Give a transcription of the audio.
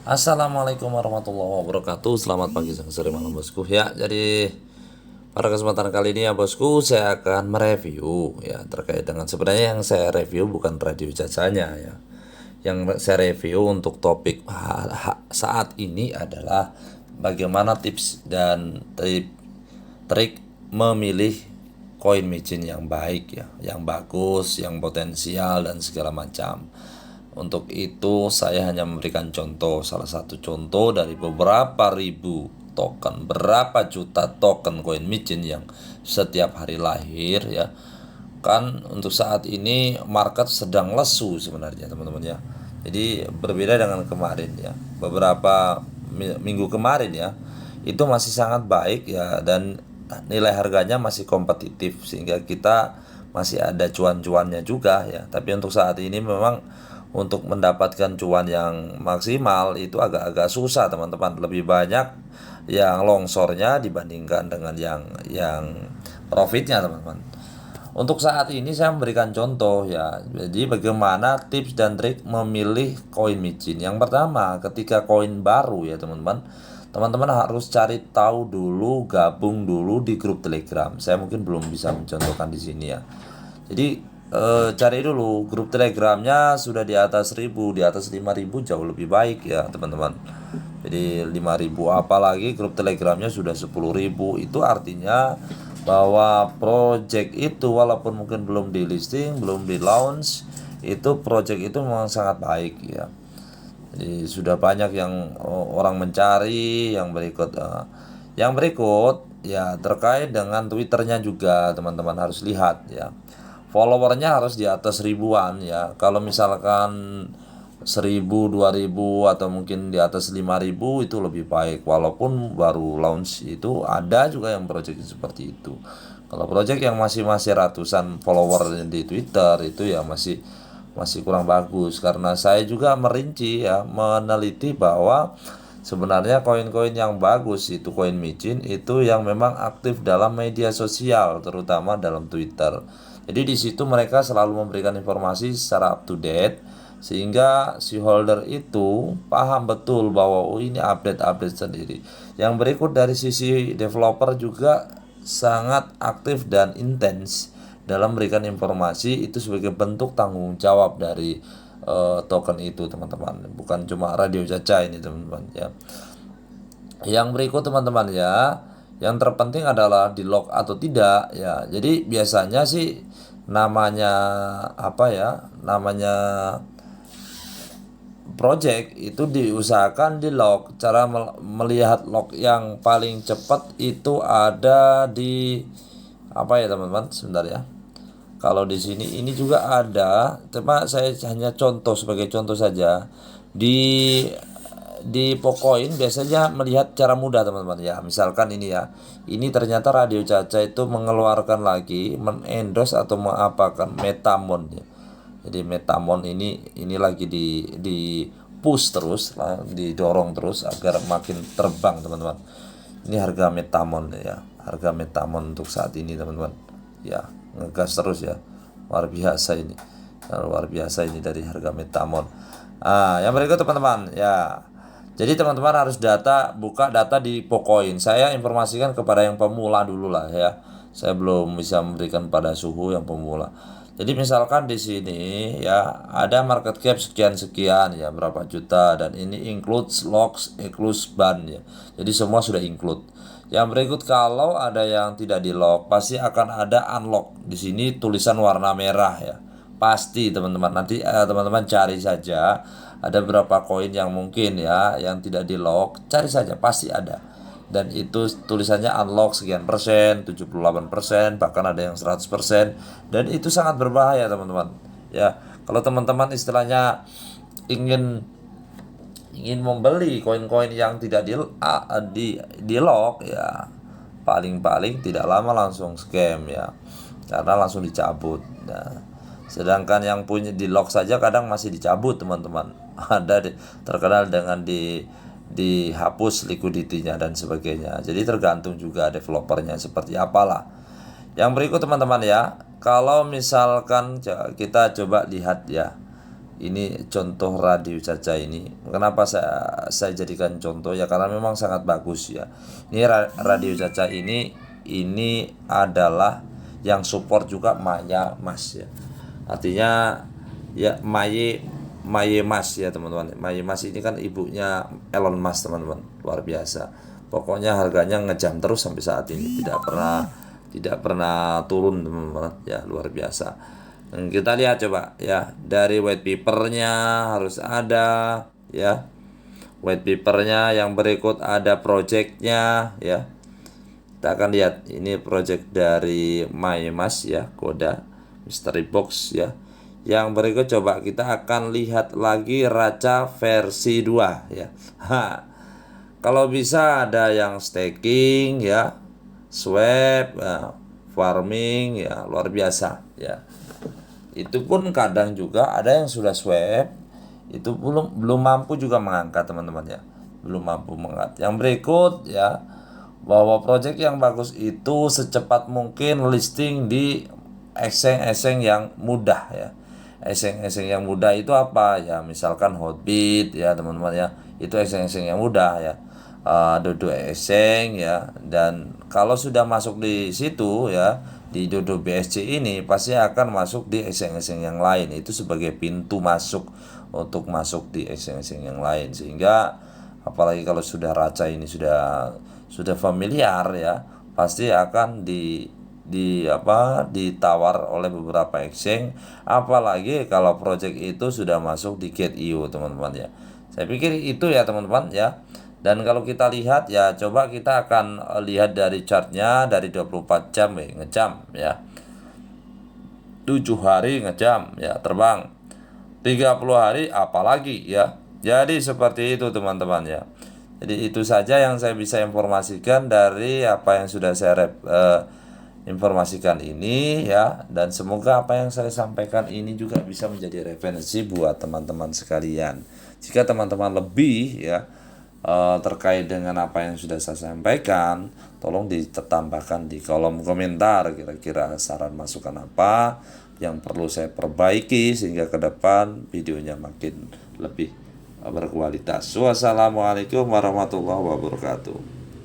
Assalamualaikum warahmatullahi wabarakatuh. Selamat pagi, siang, sore, malam bosku. Ya, jadi pada kesempatan kali ini ya bosku, saya akan mereview ya terkait dengan sebenarnya yang saya review bukan radio jajanya ya. Yang saya review untuk topik saat ini adalah bagaimana tips dan trik memilih koin micin yang baik ya, yang bagus, yang potensial dan segala macam. Untuk itu saya hanya memberikan contoh, salah satu contoh dari beberapa ribu token, berapa juta token koin micin yang setiap hari lahir ya. Kan untuk saat ini market sedang lesu sebenarnya teman-teman ya. Jadi berbeda dengan kemarin ya. Beberapa minggu kemarin ya, itu masih sangat baik ya, dan nilai harganya masih kompetitif sehingga kita masih ada cuan-cuannya juga ya. Tapi untuk saat ini memang untuk mendapatkan cuan yang maksimal itu agak-agak susah teman-teman. Lebih banyak yang longsornya dibandingkan dengan yang profitnya teman-teman. Untuk saat ini saya memberikan contoh ya. Jadi bagaimana tips dan trik memilih koin micin. Yang pertama, ketika koin baru ya teman-teman, teman-teman harus cari tahu dulu, gabung dulu di grup Telegram. Saya mungkin belum bisa mencontohkan di sini ya. Jadi cari dulu grup Telegramnya, sudah di atas 1000, di atas 5000 jauh lebih baik ya teman-teman. Jadi 5000, apalagi grup Telegramnya sudah 10.000, itu artinya bahwa project itu walaupun mungkin belum di listing, belum di launch, itu project itu memang sangat baik ya. Jadi sudah banyak yang orang mencari. Yang berikut ya terkait dengan Twitternya juga teman-teman harus lihat ya. Followernya harus di atas ribuan ya. Kalau misalkan 1000, 2000 atau mungkin di atas 5000 itu lebih baik. Walaupun baru launch itu ada juga yang project seperti itu. Kalau project yang masih ratusan follower di Twitter itu ya masih kurang bagus, karena saya juga merinci ya, meneliti bahwa sebenarnya koin-koin yang bagus itu koin micin itu yang memang aktif dalam media sosial, terutama dalam Twitter. Jadi di situ mereka selalu memberikan informasi secara up to date sehingga si holder itu paham betul bahwa oh ini update-update sendiri. Yang berikut dari sisi developer juga sangat aktif dan intens dalam memberikan informasi itu sebagai bentuk tanggung jawab dari token itu teman-teman, bukan cuma radio caca ini teman-teman ya. Yang berikut teman-teman ya, yang terpenting adalah di lock atau tidak ya. Jadi biasanya sih namanya apa ya, namanya project itu diusahakan di lock. Cara melihat lock yang paling cepat itu ada di apa ya teman-teman, sebentar ya. Kalau di sini ini juga ada, cuma saya hanya contoh sebagai contoh saja. Di Pocoin biasanya melihat cara mudah teman-teman ya. Misalkan ini ya, ini ternyata Radio Caca itu mengeluarkan lagi, mengendorse atau mengapakan Metamon ya. Jadi Metamon ini lagi di push terus, didorong terus agar makin terbang teman-teman. Ini harga Metamon ya, harga Metamon untuk saat ini teman-teman ya, ngegas terus ya, luar biasa ini, luar biasa ini dari harga Metamon. Yang berikut teman-teman ya, jadi teman-teman harus buka data di Pocoin. Saya informasikan kepada yang pemula dulu lah ya, saya belum bisa memberikan pada suhu yang pemula. Jadi misalkan di sini ya ada market cap sekian-sekian ya, berapa juta, dan ini includes locks, includes ban ya. Jadi semua sudah include. Yang berikut, kalau ada yang tidak di lock pasti akan ada unlock. Di sini tulisan warna merah ya. Pasti teman-teman, nanti teman-teman cari saja ada berapa koin yang mungkin ya yang tidak di lock, cari saja pasti ada. Dan itu tulisannya unlock sekian persen, 78%, bahkan ada yang 100%, dan itu sangat berbahaya teman-teman ya. Kalau teman-teman istilahnya ingin membeli koin-koin yang tidak di lock ya, paling-paling tidak lama langsung scam ya, karena langsung dicabut. Nah, sedangkan yang punya di lock saja kadang masih dicabut teman-teman. Ada terkenal dengan dihapus liquidity-nya dan sebagainya. Jadi tergantung juga developernya seperti apalah. Yang berikut teman-teman ya, kalau misalkan kita coba lihat ya, Ini contoh radio Caca ini. Kenapa saya jadikan contoh ya, karena memang sangat bagus ya. Ini radio Caca ini adalah yang support juga Maya Mas ya. Artinya ya Maye Mas ya teman-teman. Maye Mas ini kan ibunya Elon Musk teman-teman. Luar biasa. Pokoknya harganya ngejam terus sampai saat ini, tidak pernah turun teman-teman ya, luar biasa. Dan kita lihat coba ya, dari white papernya harus ada ya, white papernya. Yang berikut ada projectnya ya, kita akan lihat ini project dari MyMas ya, Koda Mystery Box ya. Yang berikut coba kita akan lihat lagi Raca versi 2 ya. Kalau bisa ada yang staking ya, swap ya, farming ya, luar biasa ya. Itu pun kadang juga ada yang sudah swap itu belum mampu juga mengangkat teman-teman ya, belum mampu mengangkat. Yang berikut ya, bahwa project yang bagus itu secepat mungkin listing di exchange yang mudah ya. Exchange yang mudah itu apa ya, misalkan Hotbit ya teman-teman ya, itu exchange yang mudah ya. Dodo Exchange ya, dan kalau sudah masuk di situ ya, di Dodo BSC ini pasti akan masuk di exchange yang lain, itu sebagai pintu masuk untuk masuk di exchange yang lain. Sehingga apalagi kalau sudah Raca ini sudah familiar ya, pasti akan ditawar oleh beberapa exchange, apalagi kalau project itu sudah masuk di Gate.io teman-teman ya. Saya pikir itu ya teman-teman ya. Dan kalau kita lihat ya, coba kita akan lihat dari chartnya dari 24 jam ngejam ya, 7 hari ngejam ya, terbang 30 hari apalagi ya. Jadi seperti itu teman-teman ya. Jadi itu saja yang saya bisa informasikan dari apa yang sudah saya informasikan ini ya, dan semoga apa yang saya sampaikan ini juga bisa menjadi referensi buat teman-teman sekalian. Jika teman-teman lebih ya terkait dengan apa yang sudah saya sampaikan, tolong ditambahkan di kolom komentar kira-kira saran masukan apa yang perlu saya perbaiki sehingga ke depan videonya makin lebih berkualitas. Wassalamualaikum warahmatullahi wabarakatuh.